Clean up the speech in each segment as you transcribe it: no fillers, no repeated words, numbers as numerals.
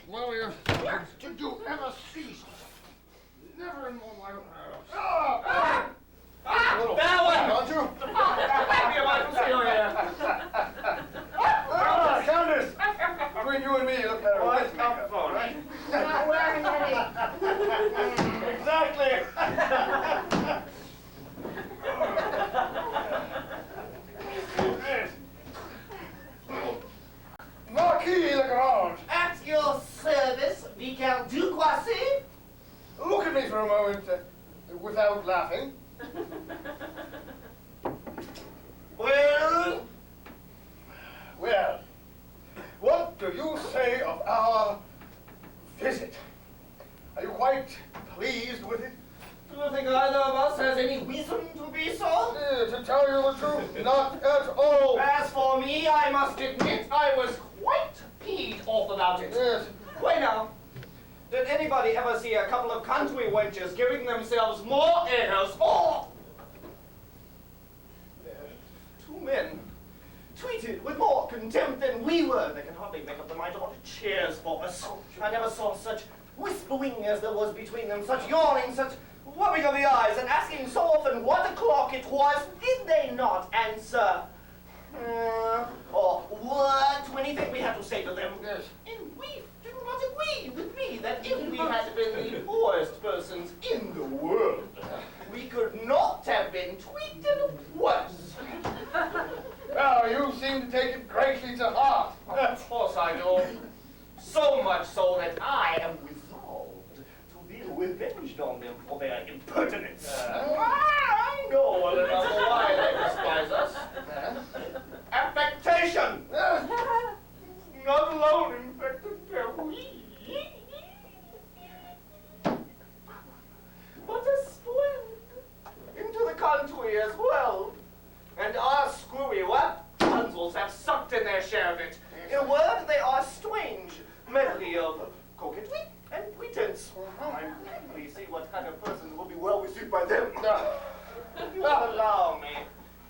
Molière, did you ever cease? Never in my life. Ah! Don't you? Countess! Between you and me, look at her. Oh, it's comfortable, right? Not wearing any. Exactly. Marquis Legrand, At your service, Viscount Duquoisy. look at me for a moment, without laughing. Well, Well, what do you say of our visit? Are you quite pleased with it? do you think either of us has any reason to be so? To tell you the truth, not at all. As for me, I must admit I was quite peed off about it. Yes. Wait now. Did anybody ever see a couple of country wenches giving themselves more airs or two men treated with more contempt than we were? They can hardly make up their mind to what cheers for us. I never saw such whispering as there was between them, such yawning, such rubbing of the eyes, and asking so often what o'clock it was. Did they not answer? Or what? Do anything we had to say to them? Yes. And we do not agree with me that if we had been the poorest persons in the world, we could not have been treated worse. Well, you seem to take it greatly to heart. Of course I do. So much so that I am resolved to be revenged on them for their impertinence. I know well enough why they despise us. Affectation! Not alone infected we, but a spoiled into the country as well. And our screwy Rapunzels have sucked in their share of it. In a word, they are strange medley of coquetry and pretense. I really see what kind of person will be well received by them. If you will allow me,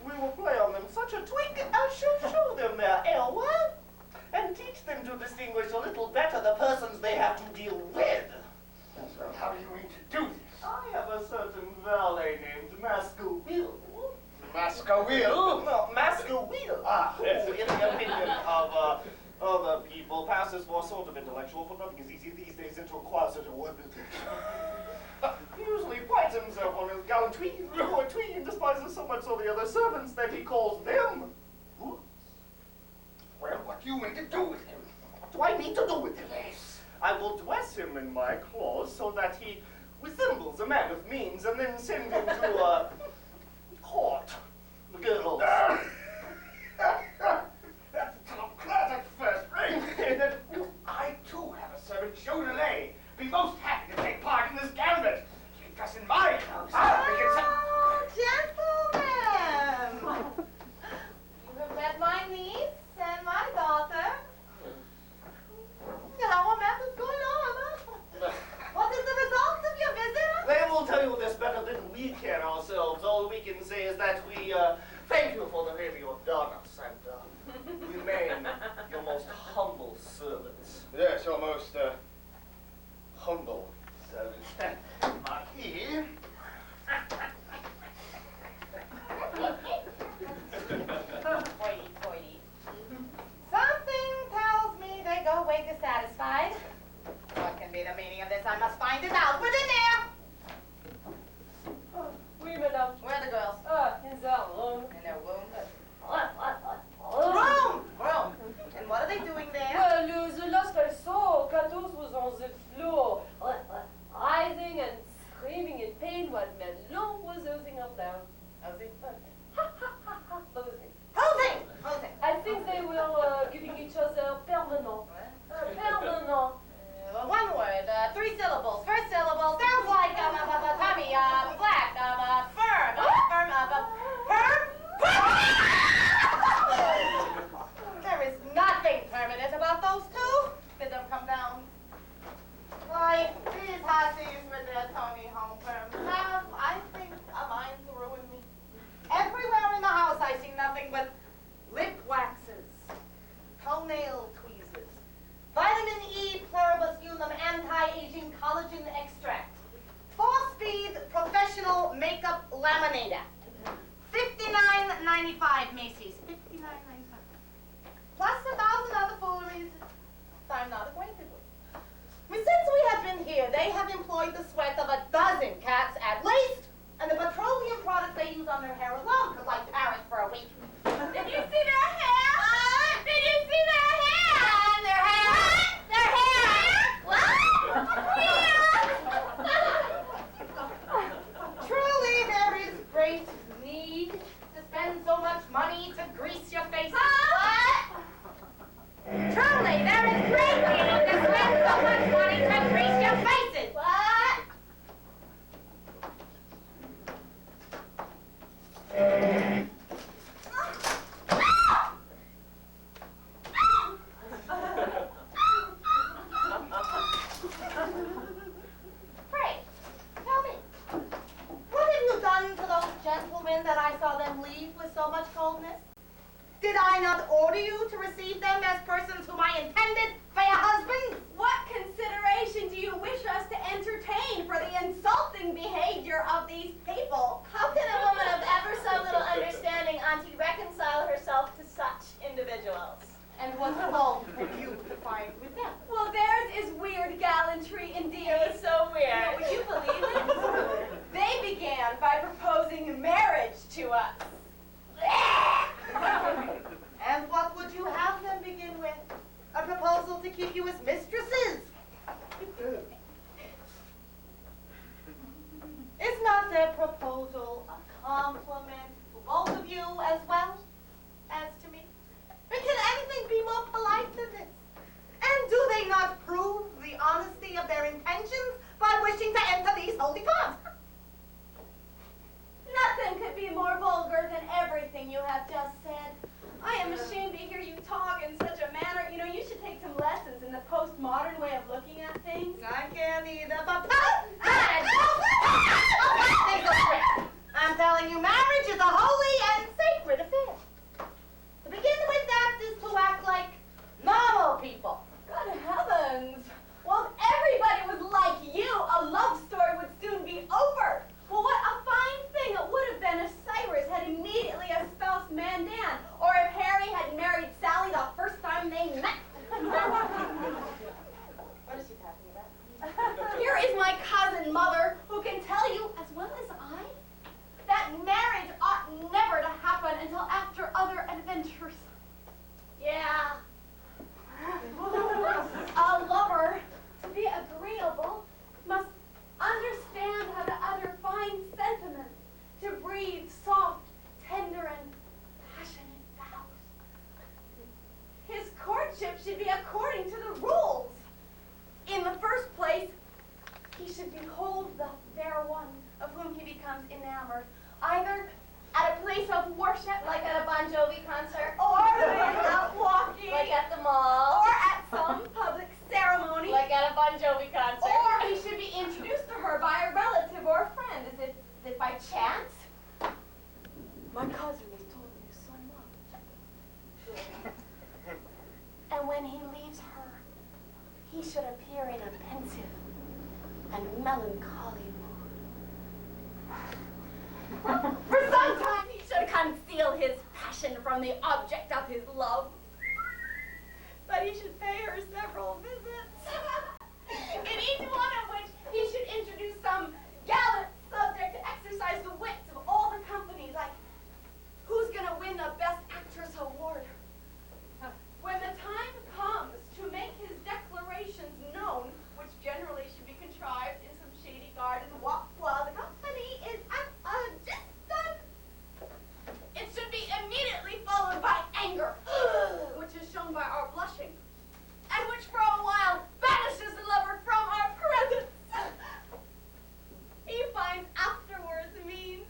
we will play on them such a trick as shall show them their error and teach them to distinguish a little better the persons they have to deal with. So how do you mean to do this? I have a certain valet named Master Will. Mascawil? No, Master Will. Ah, yes. Who, in the opinion of other people, passes for a sort of intellectual, for nothing is easy these days and to acquire such a word. He usually prides himself on his gallantry, poetry, and despises so much of the other servants that he calls them brutes. Well, what do you mean to do with him? What do I mean to do with him? I will dress him in my clothes so that he resembles a man of means, and then send him to court the girls. That's a top class at first rate. I too have a servant, Chaudelet. Be most happy to take part in this gambit. He can dress in my clothes. Gentlemen! You have met my niece and my daughter. How are matters going on? What is the result of your visit? They will tell you this better than we can ourselves. All we can say is that we thank you for the favor you have done us and remain your most humble servants. Yes, your most humble servant. Marquis. Hoity. Something tells me they go away dissatisfied. What can be the meaning of this? I must find it out. Within there! Oui, madame. Where are the girls? In their room. In their room. What? at Macy's, $59.95. Plus 1,000 other fooleries I'm not acquainted with. Since we have been here, they have employed the sweat of a dozen cats at least, and the petroleum products they use on their hair alone could light Paris for a week. Did you see their hair? Did you see their hair? Their hair? Their hair? What? Truly, there is great need to spend so much money to grease your faces. What? Truly, there is great need to spend so much money to grease your faces. What? Pray, tell me, what have you done to those gentlemen that I saw them leave with so much coldness? Did I not order you to receive them as persons whom I intended for your husbands? What consideration do you wish us to entertain for the insulting behavior of these people? How can a woman of ever so little understanding, Auntie, reconcile herself to such individuals? And what fault have you to find with them? Well, theirs is weird gallantry indeed. It was so weird. Would you believe it? They began by proposing marriage to us. And what would you have them begin with? A proposal to keep you as mistresses? Is not their proposal a compliment to both of you as well as to me? And can anything be more polite than this? And do they not prove the honesty of their intentions by wishing to enter these holy ponds? Nothing could be more vulgar than everything you have just said. I am ashamed to hear you talk in such a manner. You know, you should take some lessons in the postmodern way of looking at things. I can't either, but I'm telling you, marriage is a holy and sacred affair. To begin with, that is to act like normal people. Good heavens! Well, if everybody was like you, a love story would soon be over. Well, what a fine thing it would have been if Cyrus had immediately espoused Mandan, or if Harry had married Sally the first time they met. What is she talking about? Here is my cousin mother, who can tell you, as well as I, that marriage ought never to happen until after other adventures. Yeah. A lover, to be agreeable, must understand how to utter fine sentiments, to breathe soft, tender, and passionate vows. His courtship should be according to the rules. In the first place, he should behold the fair one of whom he becomes enamored, either at a place of worship, Like at a Bon Jovi concert? or when out walking, Like at the mall? or at some public ceremony, Like at a Bon Jovi concert? or he should be introduced to her by a relative or a friend, as if by chance. My cousin has told me so much. And when he leaves her, he should appear in a pensive and melancholy mood. For some time he should conceal his passion from the object of his love. But he should pay her several visits, in each one of which he should introduce some gallant subject to exercise the wits of all the company, like who's going to win the Best Actress award. When the time comes to make his declarations known, which generally should be contrived in some shady garden walk while the company is at a distance, it should be immediately followed by anger, which is shown by our blushing, and which for a while banishes the lover from our presence. He finds afterwards means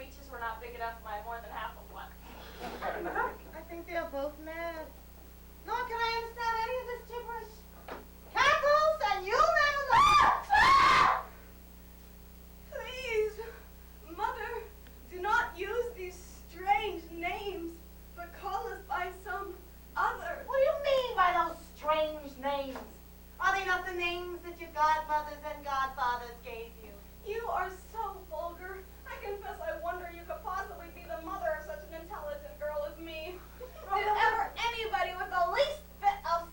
breeches were not big enough by more than half of one. I think they are both mad. Nor can I understand any of this gibberish. Castles and you man Please, Mother, do not use these strange names, but call us by some other. What do you mean by those strange names? Are they not the names that your godmothers and godfathers gave you? You are so vulgar. I confess I wonder you could possibly be the mother of such an intelligent girl as me. Did ever anybody with the least bit of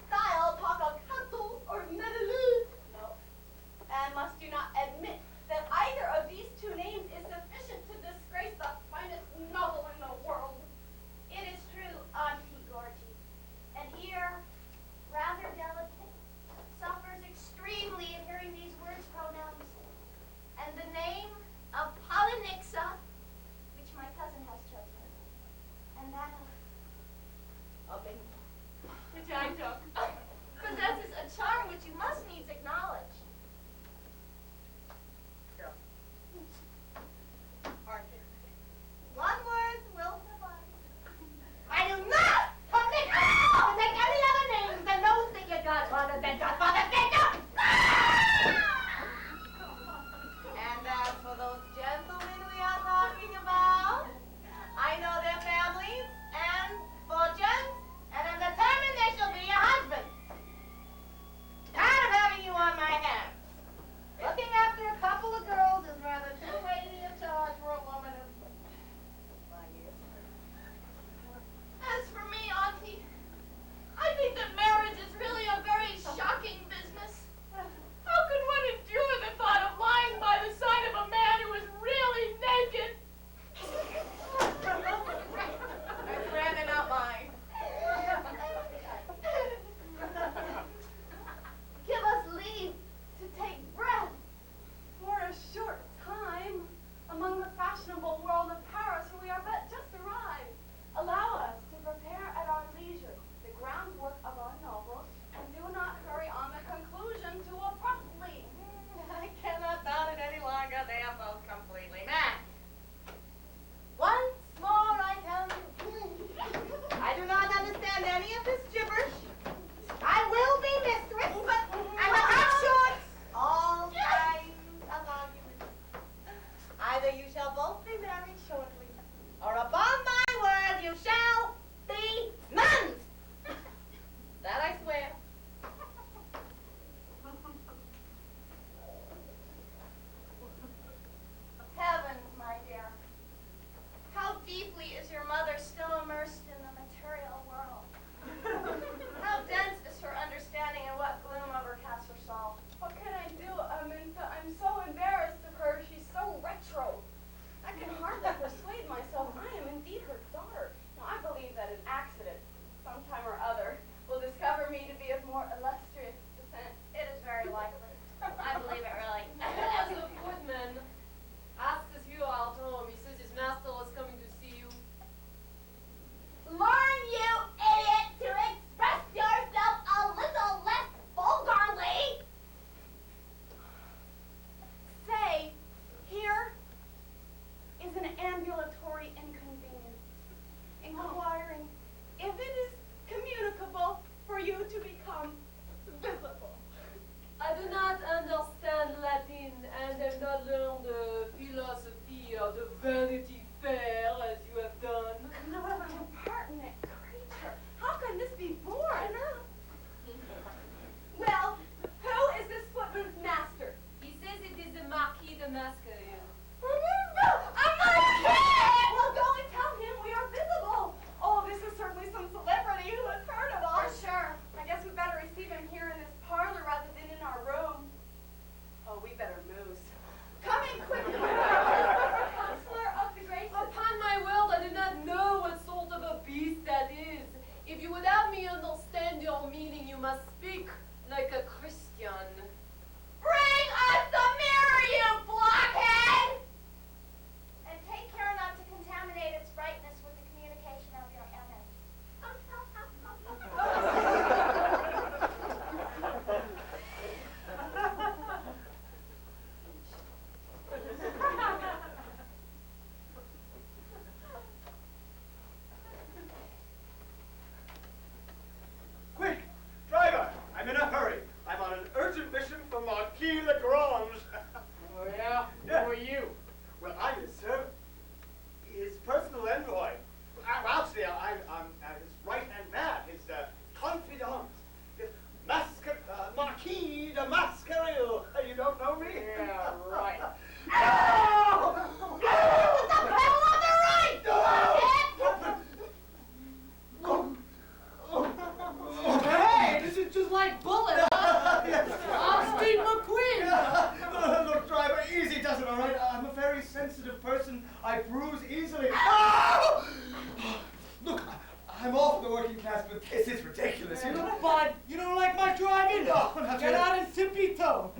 This is ridiculous, you know? Bud, you don't like my driving? No, not Get really. out and tippy toe.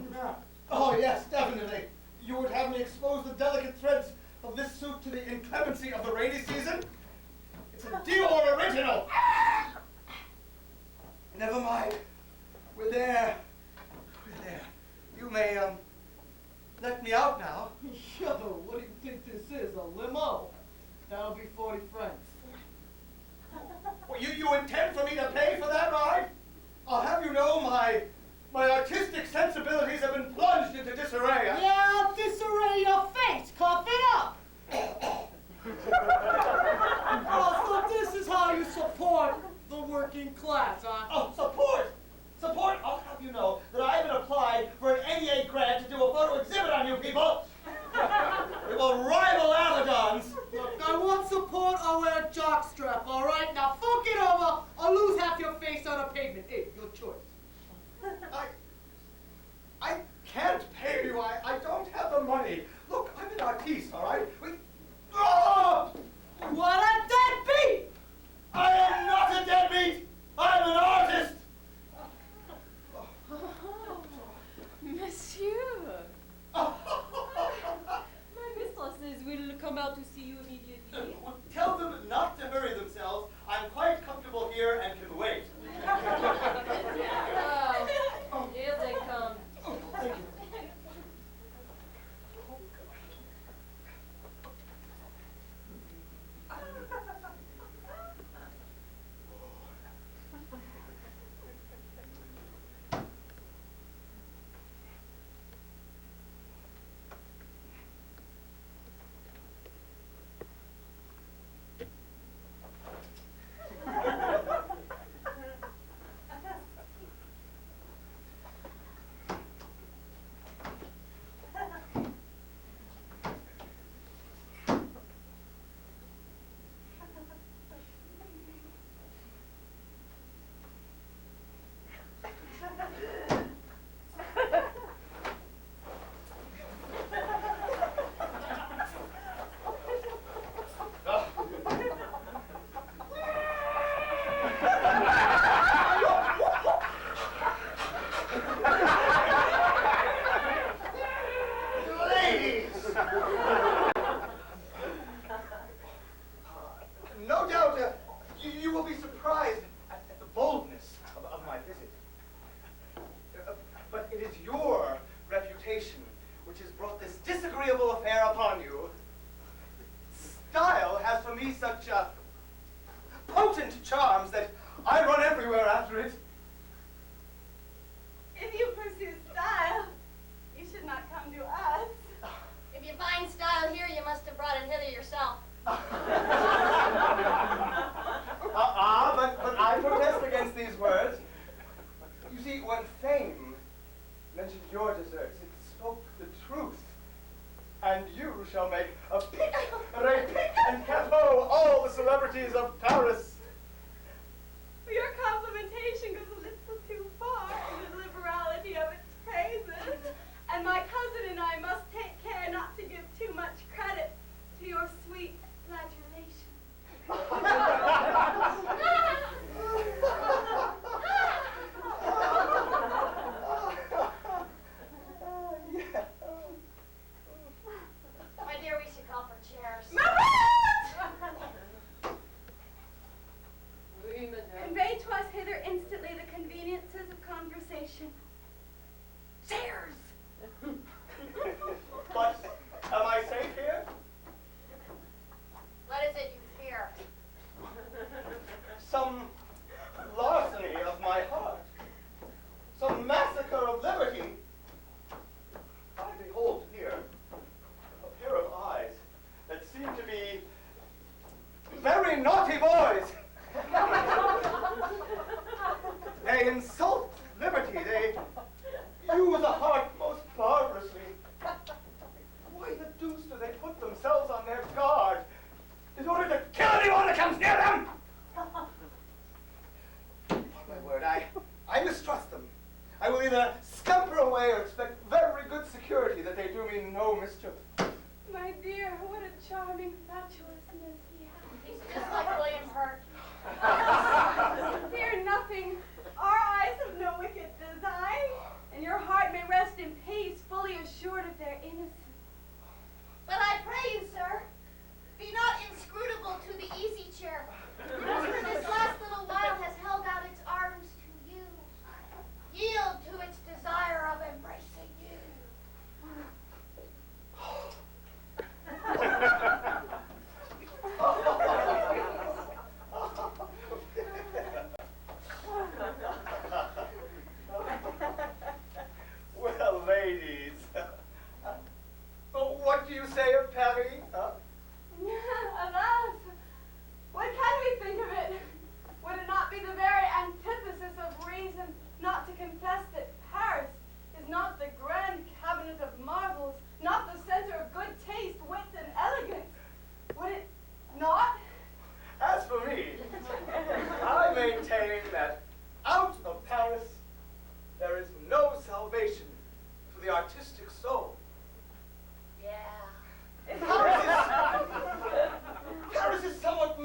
Oh, yes, definitely. You would have me expose the delicate threads of this suit to the inclemency of the rainy season? It's a Dior original! Never mind. We're there. We're there. You may, let me out now. Yo, what do you think this is, a limo? That'll be 40 francs. Well, you intend for me to pay for that ride? I'll have you know my artistic sensibilities have been plunged into disarray. Yeah, disarray your face. Cough it up. Oh, so this is how you support the working class, huh? Oh, support! Support! I'll have you know that I haven't applied for an NEA grant to do a photo exhibit on you people! It will rival Avedon's! Look, I want support, I'll wear a jockstrap, all right? Now fuck it over, or lose half your face on a pavement. Hey, your choice. I can't pay you. I don't have the money. Look, I'm an artiste, all right? Oh! What a deadbeat! I am not a deadbeat! I'm an artist! Monsieur! My mistresses will come out to see you immediately. Tell them not to hurry themselves. I'm quite comfortable here and can wait. Oh, here they come. Oh, thank you. No doubt you will be surprised at the boldness of my visit. But it is your reputation which has brought this disagreeable affair upon you. Style has for me such potent charms that I run everywhere after it. If you pursue style, you should not come to us. If you find style here, you must have brought it hither yourself. But I protest against these words. You see, when fame mentioned your deserts, it spoke the truth. And you shall make a pic, repic, and cadeau all the celebrities of Paris. Your complimentation goes a little too far in the liberality of its praises. And my cousin and I must take care not to give too much credit to your sweet flagellation. Yeah. My dear, we should call for chairs. Oui, madame. Convey to us hither instantly the conveniences of conversation. Chairs! But am I safe here? What is it you fear? Some larceny of my heart. Some massacre of liberty. I behold here a pair of eyes that seem to be very naughty boys. They insult liberty. They use a heart most barbarously. Why the deuce do they put themselves on their guard in order to kill anyone that comes near them? Upon my word, I mistrust them. I will either scamper away or expect very good security that they do me no mischief. My dear, what a charming fatuousness he has. He's just like William Hurt. Dear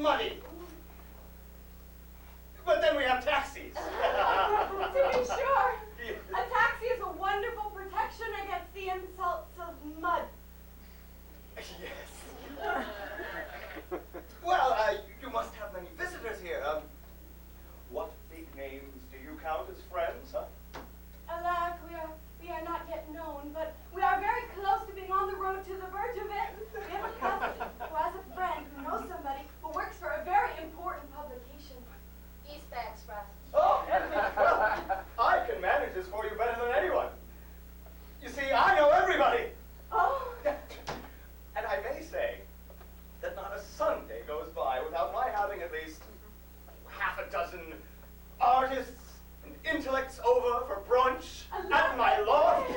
muddy. But then we have taxis. To be sure, a taxi is a wonderful protection against the insults of mud. Yes. Well, you must have many visitors here. What big names do you count as friends, huh? Alack, we are not yet known, but we are very close to being on the road to the verge of it. We have a cousin who has a friend who knows somebody who works for a very important publication. East Bay Express. Oh, well, I can manage this for you better than anyone. You see, I know everybody. Oh. And I may say that not a Sunday goes by without my having at least half a dozen artists and intellects over for brunch at my loft. You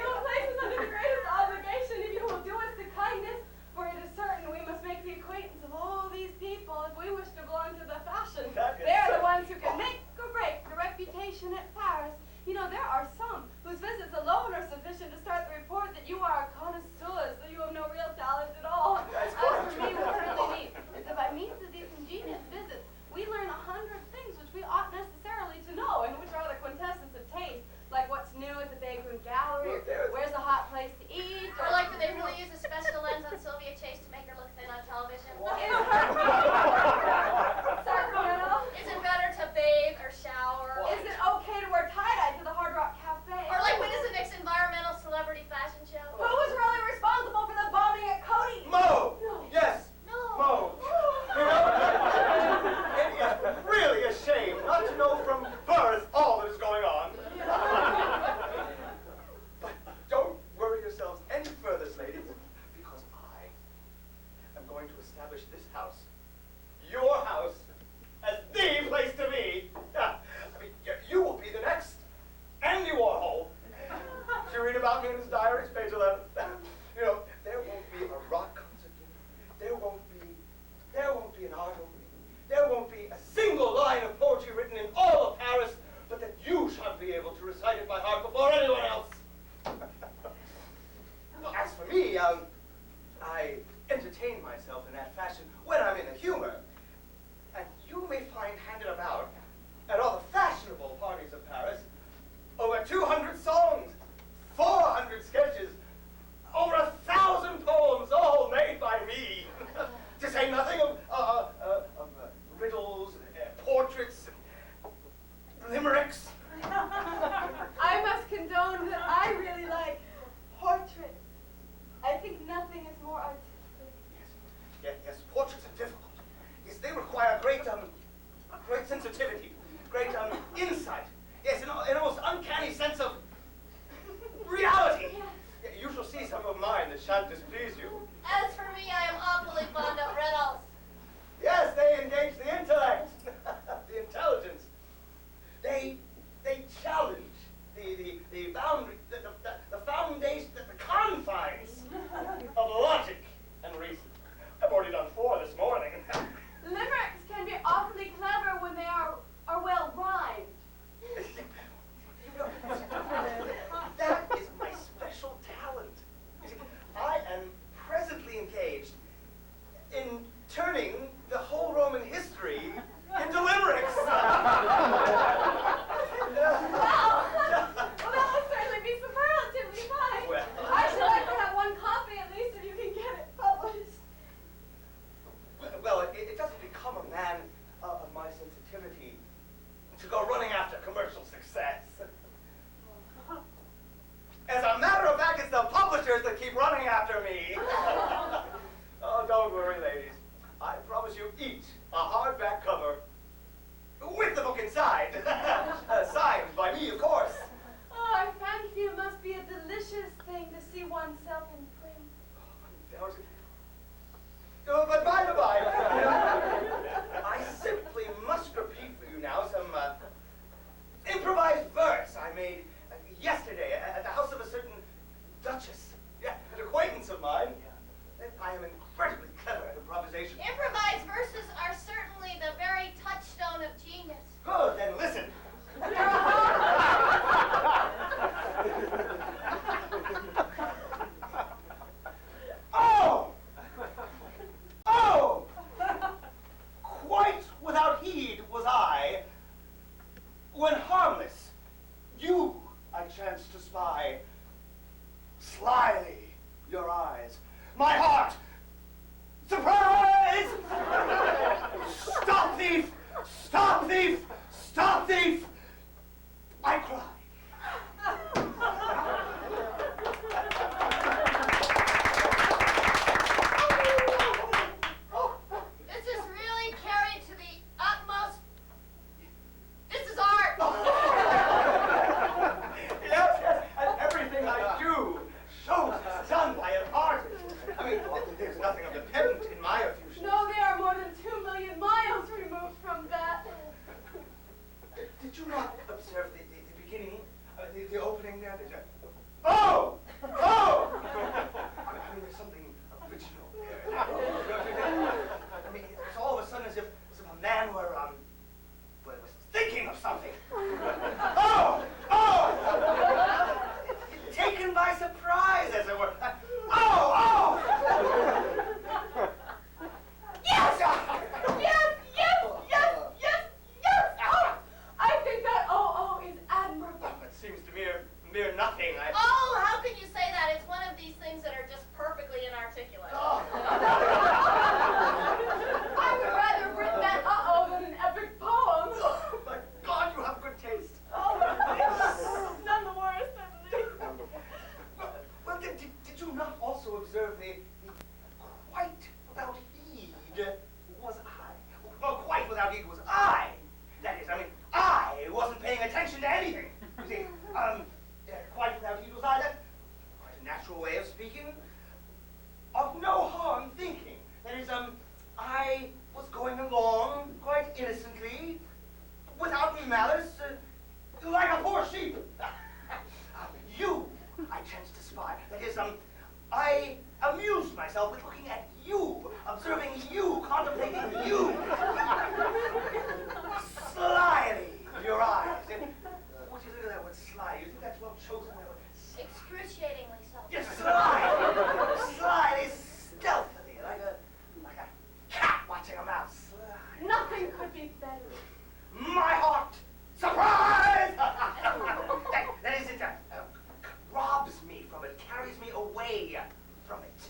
will place us under the greatest obligation if you will do us the kindness, for it is certain we must make the acquaintance of all these people if we wish to belong to the fashion. They are the ones who can make or break the reputation at Paris. You know, there are some whose visits alone are sufficient to start the report that you are a connoisseur, that you have no real talent at all. As for me, we certainly need is that by means of these ingenious visits, we learn 100 things which we ought necessarily to know, and which are the quintessence of taste, like what's new at the Vagrant Gallery, or where's a hot place to eat, Or like, do they really use a special lens on Sylvia Chase to make her look thin on television? Sacramento. Is it better to bathe or shower? Is it okay to wear tie-dye to the Hard Rock Cafe? Or like, when is the next environmental celebrity fashion show? Who was really responsible for the bombing at Cody? Mo! No. Yes, No. Mo. You know, it is really a shame not to know from birth all that is going on. But don't worry yourselves any further, ladies, because I am going to establish this house, your house, as the place to be. I mean, you will be the next Andy Warhol. Did you read about me in his diaries, page 11? You know, there won't be a rock concert. There won't be an art opening. There won't be a single line of poetry written in all of Paris, but that you shall be able to recite it by heart before anyone else. As for me, I entertain myself in that fashion when I'm in a humor. And you may find handed about at all the fashionable parties of Paris over 200 songs, 400 sketches, over 1,000 poems, all made by me. To say nothing of riddles, portraits, limericks. I must condone that I really like portraits. I think nothing is more artistic. Yes, portraits are difficult. Yes, they require great sensitivity, great insight. Yes, an almost uncanny sense of reality. You shall see some of mine that shan't displease you. As for me, I am awfully fond of riddles. Yes, they engage the intellect, the intelligence. They challenge the boundary, the foundation, the confines of logic and reason. I've already done 4 this morning. Limericks can be awfully clever when they are well rhymed. That is my special talent. You see, I am presently engaged in turning the whole Roman history into limericks. Well, that would certainly be superlatively fine. Well. I should like to have one copy at least if you can get nothing of the pedant in my effusion. No, they are more than 2 million miles removed from that. Did you not observe the beginning, the opening there? Oh! Oh! I mean, there's something original there. I mean, it's all of a sudden as if a man were, was thinking of something. Oh! Oh! Taken by surprise, as it were. Oh! Oh! Yes! Yes! Yes! Yes! Yes! Yes! Oh! I think that oh is admirable. It seems to mere nothing. Oh, how can you say that? It's one of these things that are just perfectly inarticulate. Oh. I would rather have written that uh-oh than an epic poem. Oh, my God, you have good taste. Oh, none the worse, Emily. Well, did you not also observe the quite without heed was I? Well, quite without heed was I. That is, I mean, I wasn't paying attention to anything. You see, quite without heed was I. That's quite a natural way of speaking. Of no harm thinking. That is, I was going along quite innocently, without malice, like a poor sheep. You, I chanced to spy. That is, I amused myself with looking at you, observing you, contemplating you. Slyly, your eyes. And what do you think of that word sly? You think that's well chosen? Excruciatingly so. Yes, slyly, stealthily, like a cat watching a mouse. Sly. Nothing could be better. My heart, surprise! that is, it robs me from it, carries me away from it.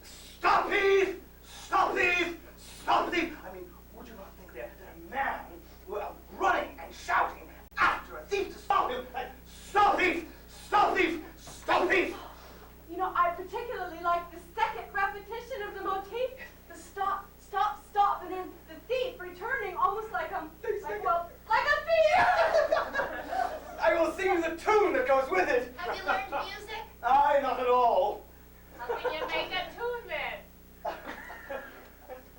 Stop thief! Stop thief! Stop thief! I mean, would you not think that a man running and shouting after a thief to stop him? Stop thief! Stop thief! Stop thief! You know, I particularly like the second repetition of the motif. The stop, stop, stop, and then the thief returning almost like a thief. I will sing you the tune that goes with it. Have you learned music? Aye, not at all. How can you make a tune then?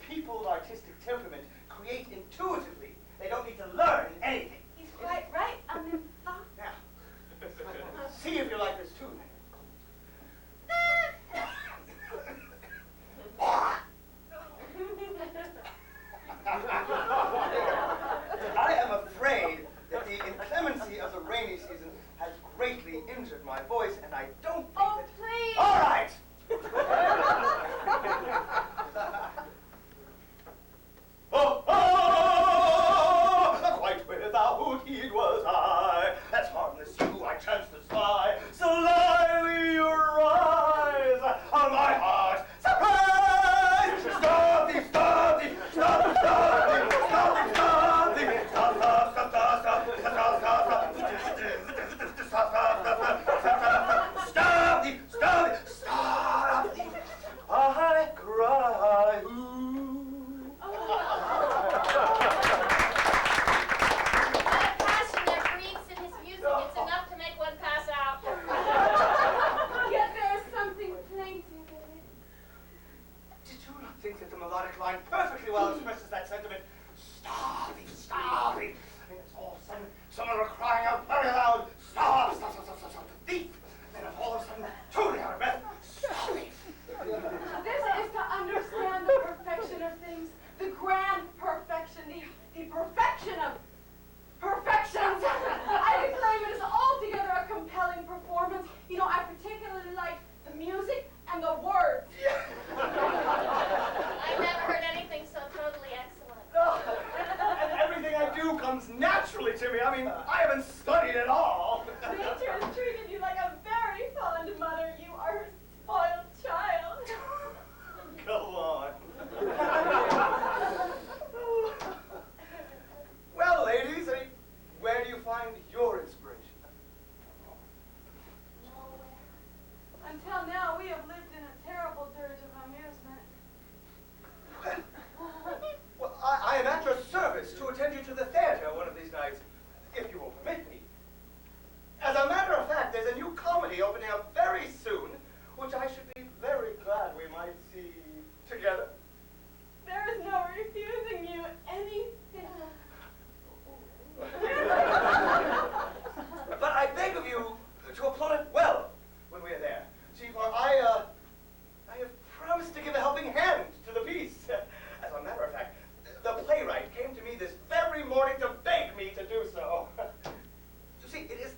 People with artistic temperament create intuitively. They don't need to learn anything. He's quite right, thought. Now, see if you like this tune. I am afraid that the inclemency of the rainy season has greatly injured my voice, and I don't think Oh, that... please! All right! Oh, oh, quite without heed was I, as harmless you I chanced to spy, slyly you rise on my heart, surprise! Stop thee, stop thee, stop thee, stop thee, stop thee, stop thee, stop, stop, stop, stop, stop, stop, stop thee, stop thee, stop thee, I cry, ooh. What a passion that breathes in his music. It's enough to make one pass out. Yet there is something plaintive in it. Did you not think that the melodic line perfectly well expresses that sentiment? Stop thee, stop thee. I mean, it's all of a sudden someone were crying out very loud, stop, stop, stop, stop, stop, stop, the thief. And then all of a sudden, totally out of breath, stop thief. This is to understand the perfection of things, the grand perfection, the perfection of perfections. I declaim it is altogether a compelling performance. You know, I particularly like the music and the words. I've never heard anything so totally excellent. And everything I do comes naturally to me. I mean, I haven't studied at all. Nature is together. There is no refusing you anything. But I beg of you to applaud it well when we are there. See, for I have promised to give a helping hand to the piece. As a matter of fact, the playwright came to me this very morning to beg me to do so. You see, it is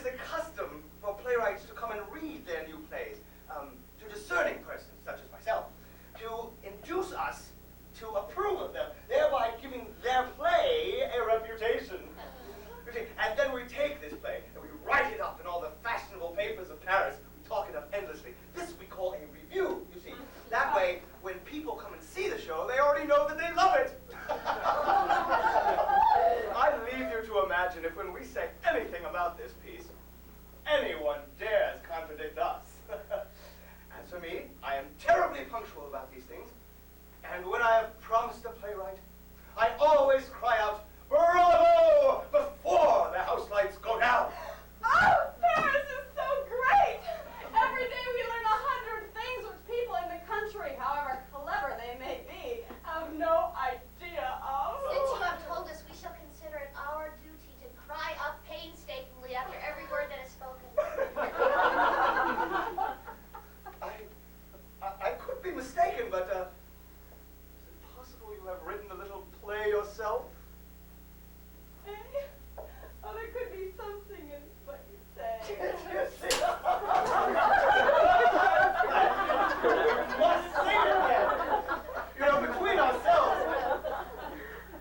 the custom for playwrights to come and read their new plays to discerning persons such as myself, to induce us to approve of them, thereby giving their play a reputation. You see, and then we take this play and we write it up in all the fashionable papers of Paris. We talk it up endlessly. This we call a review, you see. That way, when people come and see the show, they already know that they love it. I leave you to imagine if when we say anything about this piece, anyone dares contradict us. As for me, I am terribly punctual about these things, and when I have promised a playwright, I always cry out, "Bravo!" before the house lights go down. Oh, Paris is so great! Every day we learn 100 things which people in the country, however clever they may be, have no idea of. Since you have told us, we shall consider it our duty to cry up painstakingly after every word that is spoken. I could be mistaken, but is it possible you have written a little play yourself? Eh? Oh, there could be something in what you say. Yes. We must sing it again. You know, between ourselves,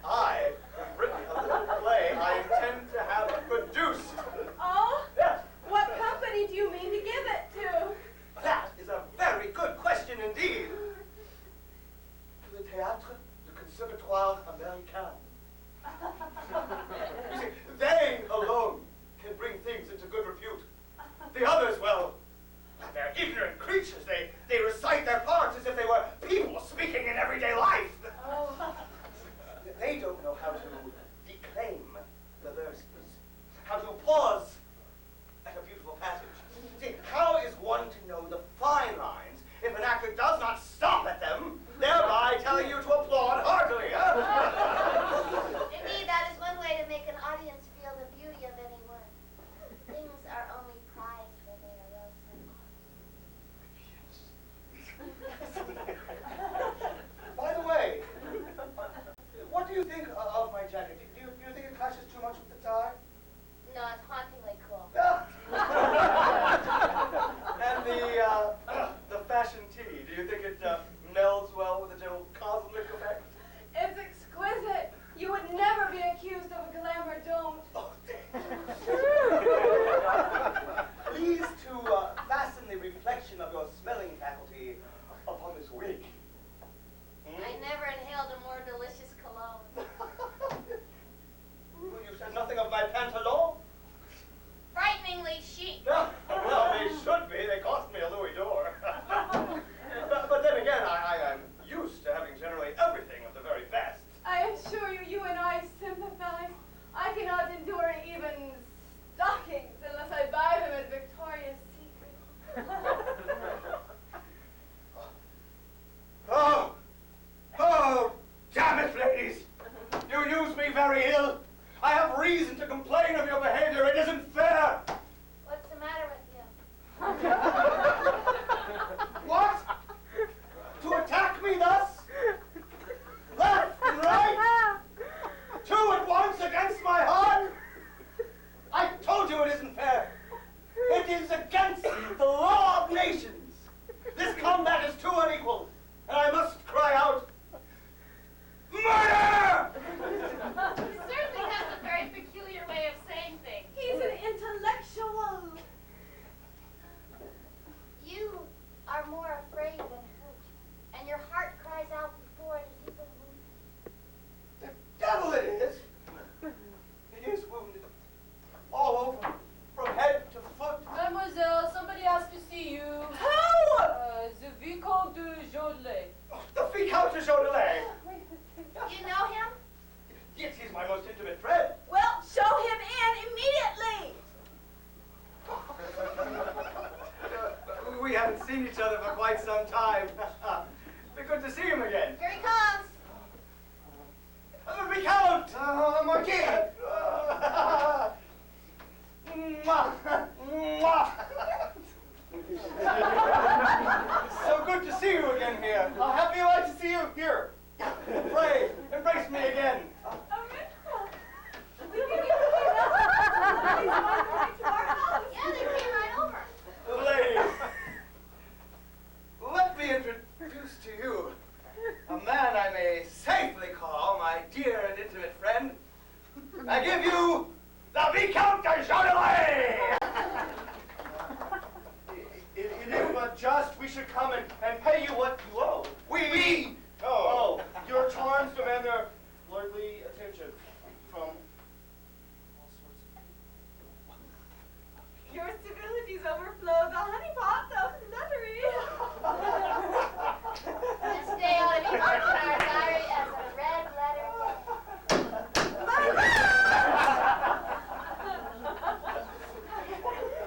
I have written a little play I intend to have produced. Oh? Yes. What company do you mean to give it to? That is a very good question indeed. To the Théâtre du Conservatoire Américain. You see, they alone can bring things into good repute. The others, well, they're ignorant creatures. They recite their parts as if they were people speaking in everyday life. Oh. They don't know how to declaim the verses, how to pause at a beautiful passage. See, how is one to know the fine lines if an actor does not stop at them, thereby telling you to applaud heartily, huh? Indeed, that is one way to make an audience feel the beauty of any work. Things are only prized when they are well sent. By the way, what do you think of my jacket? Do you think it clashes too much with the tie? No, it's hauntingly cool. And the fashion tee, do you think it melds well with the general cosmic effect? It's exquisite. You would never be accused of a glamour don't. Oh, please to fasten the reflection of your smelling faculty upon this wig. I never inhaled a more delicious cologne. You said nothing of my pantalon? Frighteningly chic. Well, they should be. They cost me a louis d'or. but then again, I am used to having generally everything of the very best. I assure you, you and I sympathize. I cannot endure even stockings unless I buy them at Victoria's Secret. Oh, damn it, ladies! You use me very ill. I have reason to complain of your behavior. It isn't fair. What's the matter with you? What? To attack me thus? Left and right? Two at once against my heart? I told you it isn't fair. It is against the law of nations. This combat is too unequal, and I must cry out, murder! He certainly has a very peculiar way of saying things. He's an intellectual. You are more afraid than hurt, and your heart cries out before it is even wounded. The devil it is! It is wounded. All over, from head to foot. Mademoiselle, somebody has to see you. Who? The Vicomte de Jodelet. Oh, the Viscount de Jodelet. You know him? Yes, he's my most intimate friend. Well, show him in immediately. We haven't seen each other for quite some time. good to see him again. Here he comes. Viscount! Marquis! Mwah! Mwah! So good to see you again here. How happy am I to see you here? Pray, embrace me again. Yeah, they came right over. Ladies, let me introduce to you a man I may safely call my dear and intimate friend. I give you the Viscount de Chaudelet! It is but just we should come and pay you what you owe. We? Oh, your charms demand their lordly attention from all sorts of people. Your civilities overflow the honeypot of flattery. This day ought to be marked in our diary as a red letter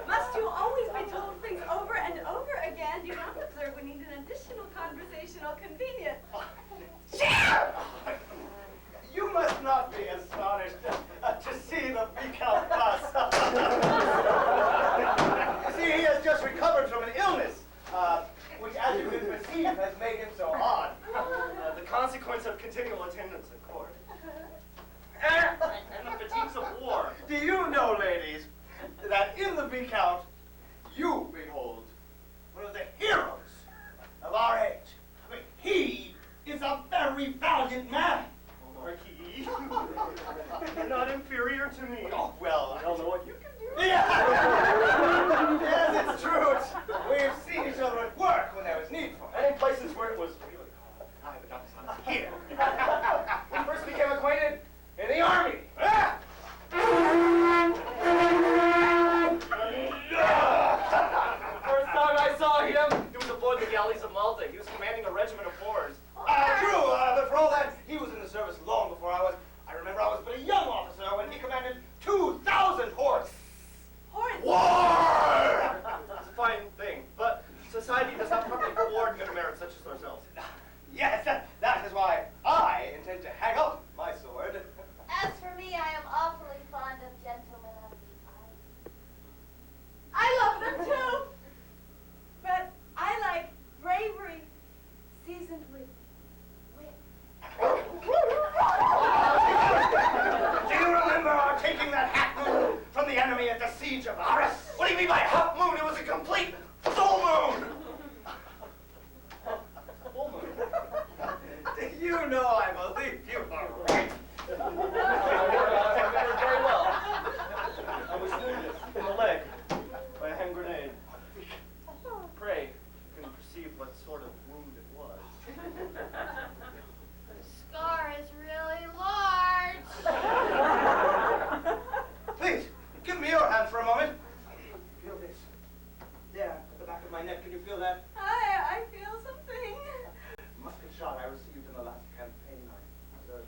Must you always be told things over and over again? Do you not observe we need an additional conversational convenience? You must not be astonished to see the Viscount thus. You see, he has just recovered from an illness, which, as you can perceive, has made him so odd. The consequence of continual attendance at court. And the fatigues of war. Do you know, ladies, that in the Viscount, you behold one of the heroes of our age? I mean, he is a very valiant man. Marquis, you're not inferior to me. Oh, well, I don't know what you can do. yeah. Yes, it's true. We've seen each other at work when there was need for it. And in places where it was really hard. I would not here. We first became acquainted in the army. Ah! First time I saw him, he was aboard the galleys of Malta. He was commanding a regiment of fours. True, but for all that, he was in the service long before I was. I remember I was but a young officer when he commanded 2,000 horse. Horrid. War! It's a fine thing, but society does not properly reward good merit such as ourselves. Yes, that is why I intend to hang up my sword. As for me, I am awfully fond of gentlemen of the eye. I love them too. But I like bravery seasoned with wit. Do you remember our taking that half moon from the enemy at the siege of Arras? What do you mean by half moon? It was a complete full moon! Full moon. Do you know I believe you are right? I remember very well. I was wounded in the leg by a hand grenade. Pray, you can perceive what sort of wound it was. The scar is really large. Please, give me your hand for a moment. Feel this. There, at the back of my neck. Can you feel that? I feel something. Musket shot I received in the last campaign. I was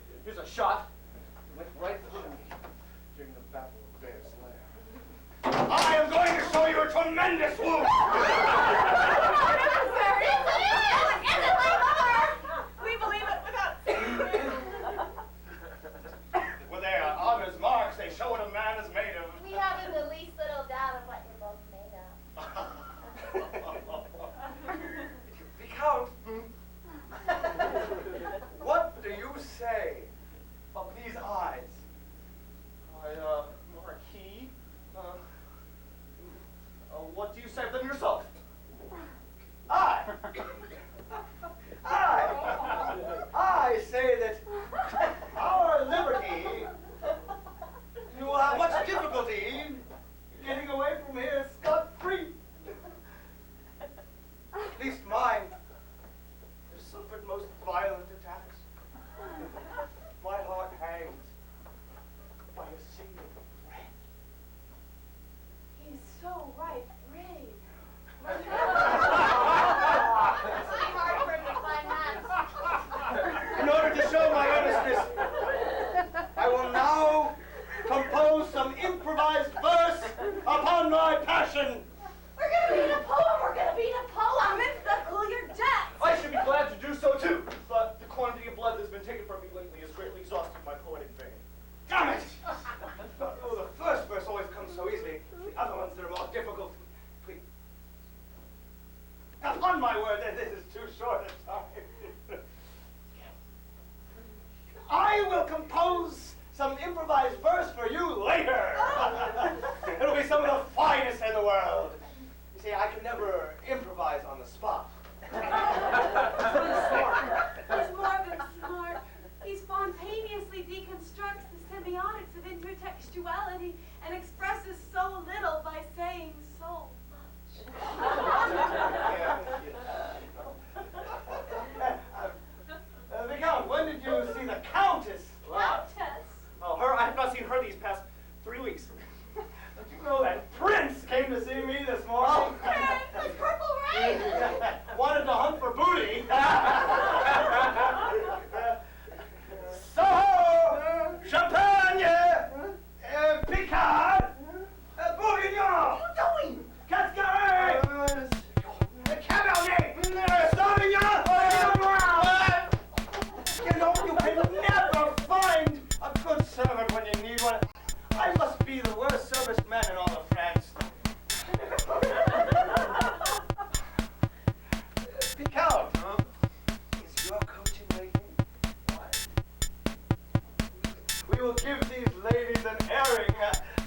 will give these ladies an airing.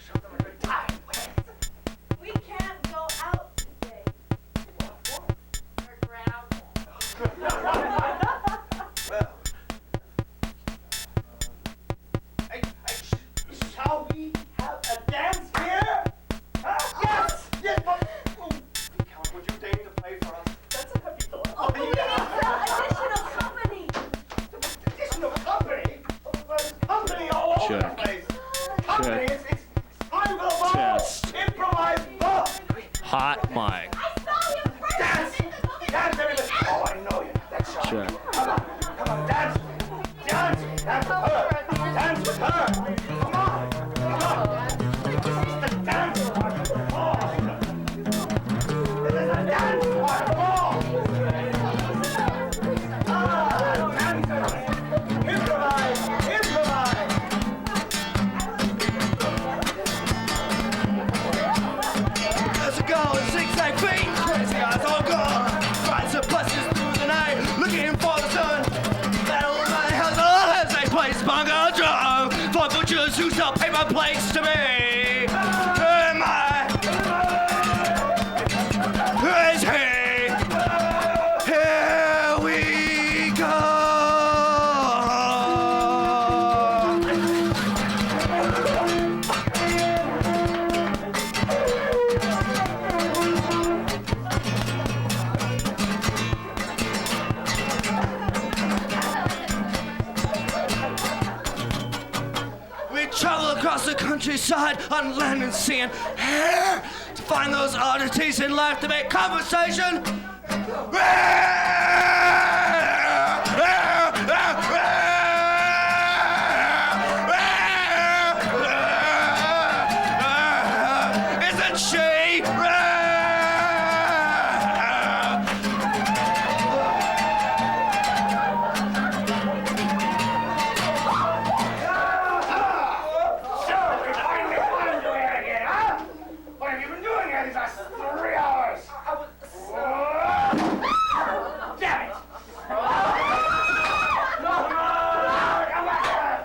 Show them a good time. We can't go out today. We're grounded. Well, shall we have a dance here? Huh? Yes! Yes! But, Count, would you deign to play for us? That's a happy thought. Oh, we need additional company. Additional company? Oh, there's company all over the place. Company, it's time for the ball. Chest. Improvise ball. Hot mic. I saw him first. Dance! Dance, everybody! Oh, I know you. That's shot. Check. Come on, dance! Dance! Dance with her! Dance with her! Come on! Come on! It's the dance part of the ball! This is a dance part of the ball! Dancers! Improvise! Improvise! There's a girl in zigzag feet, crazy eyes all gone. Rides her buses through the night, looking for the sun. That old man has all as they play bongo drum for butchers who sell paper plates to me. And my is he? Here we go. We travel across the countryside on land and sea and air to find those oddities in life to make conversation. Isn't she? So, we finally found you here again, huh? What have you been doing here these last 3 hours? Damn it! Come back here!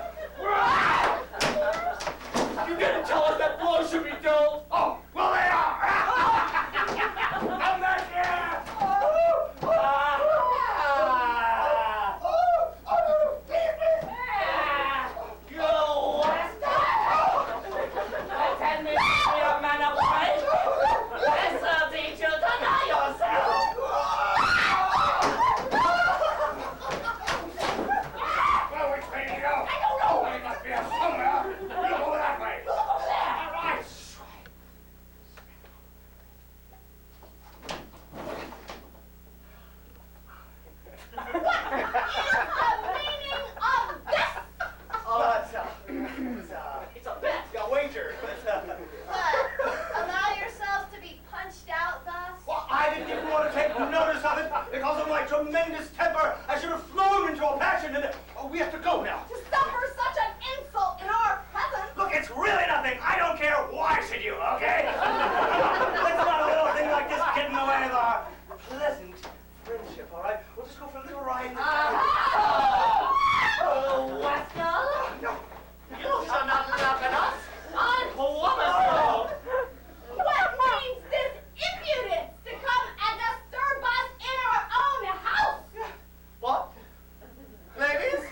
You didn't tell us that blows should be dealt. Oh, well, they are! Come back here! Go west. Pretend me to be a man of faith. This'll teach you to know yourself. Well, which way do you go? I don't know! Well, it must be a somewhere. You go that way. All right. It's a bet, a wager. Allow yourselves to be punched out thus? Well, I didn't even want to take notice of it because of my tremendous temper. I should have flown into a passion and we have to go now. To suffer such an insult in our presence? Look, it's really nothing. I don't care. Why should you, okay? Let's not a little thing like this get in the way of our pleasant friendship, all right? We'll just go for a little ride in the Westel, No. you shall not look at us. I'm a woman. What means this impudence to come and disturb us in our own house? What? Ladies?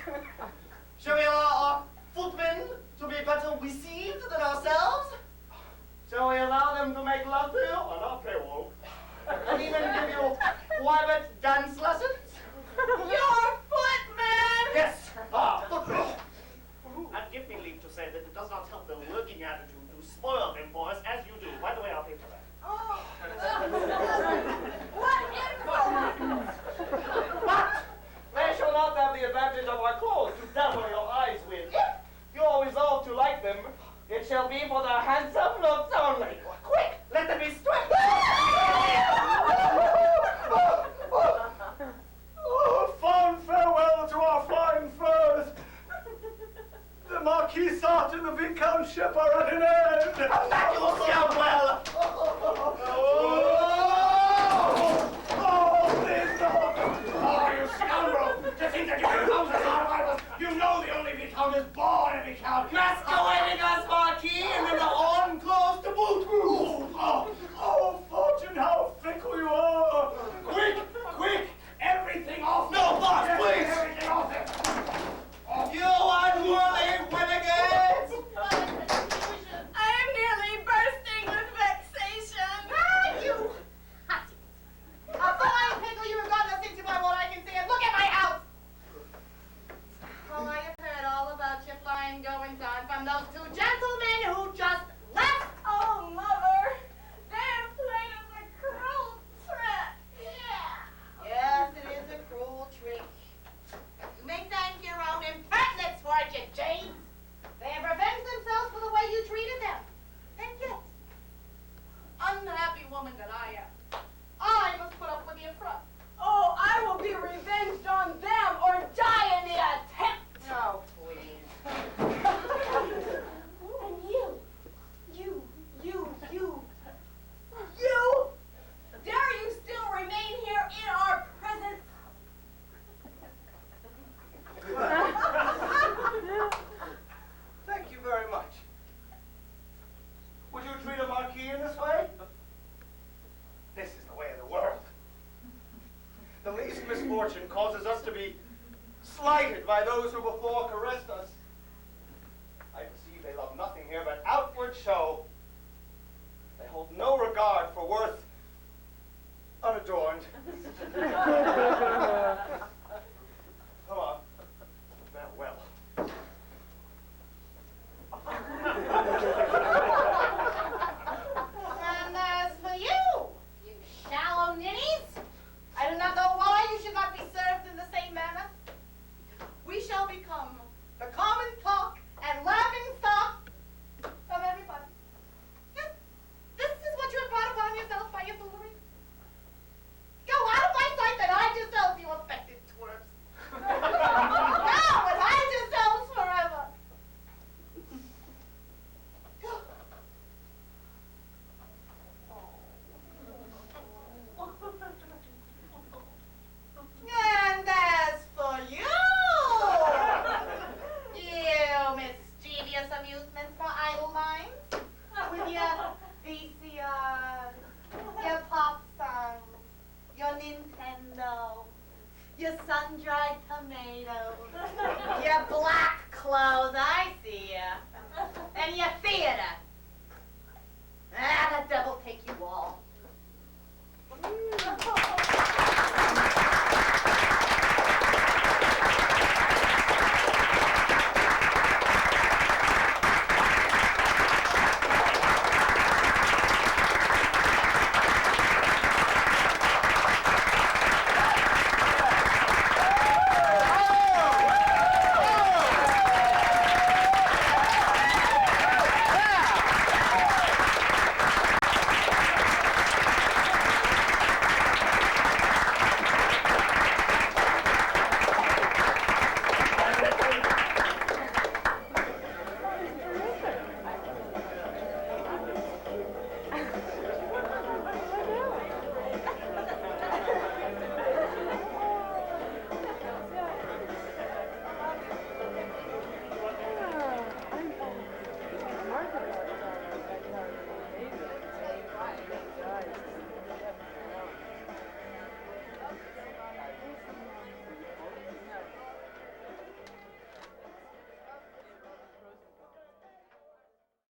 off! No, boss, please! Everything off him! You unworthy renegades! I am nearly bursting with vexation. Ah, you hottie. A fine pickle you have gotten us into by what I can see, and look at my house! Oh, I have heard all about your fine goings-on from those two gentlemen who just left. Oh, Mother, they have played us a cruel trick. Yes, it is a cruel trick. You may thank your own impertinence for it, you James. They have revenged themselves for the way you treated them. And yet, unhappy woman that I am, I must put up with the affront. Oh, I will be revenged on them or die in the attempt. Oh, please. And you, dare you still remain here in our presence? Thank you very much. Would you treat a marquis in this way? This is the way of the world. The least misfortune causes us to be slighted by those who before caressed us. I perceive they love nothing here but outward show. They hold no regard for worth unadorned. Come on. Well. And as for you, you shallow ninnies, I do not know why you should not be served in the same manner. We shall become the common talk and laughing stock of everybody. Yes, this is what you have brought upon yourself by your foolery. Go out of my sight that hide yourselves, you affected twerps. Go and hide yourselves forever. Go. And as for you, you mischievous amusements for idle minds, with your VCRs, your pop songs, your Nintendo, your sun-dried tomatoes, your black clothes, I see ya, and your theater. Ah, the devil take you all.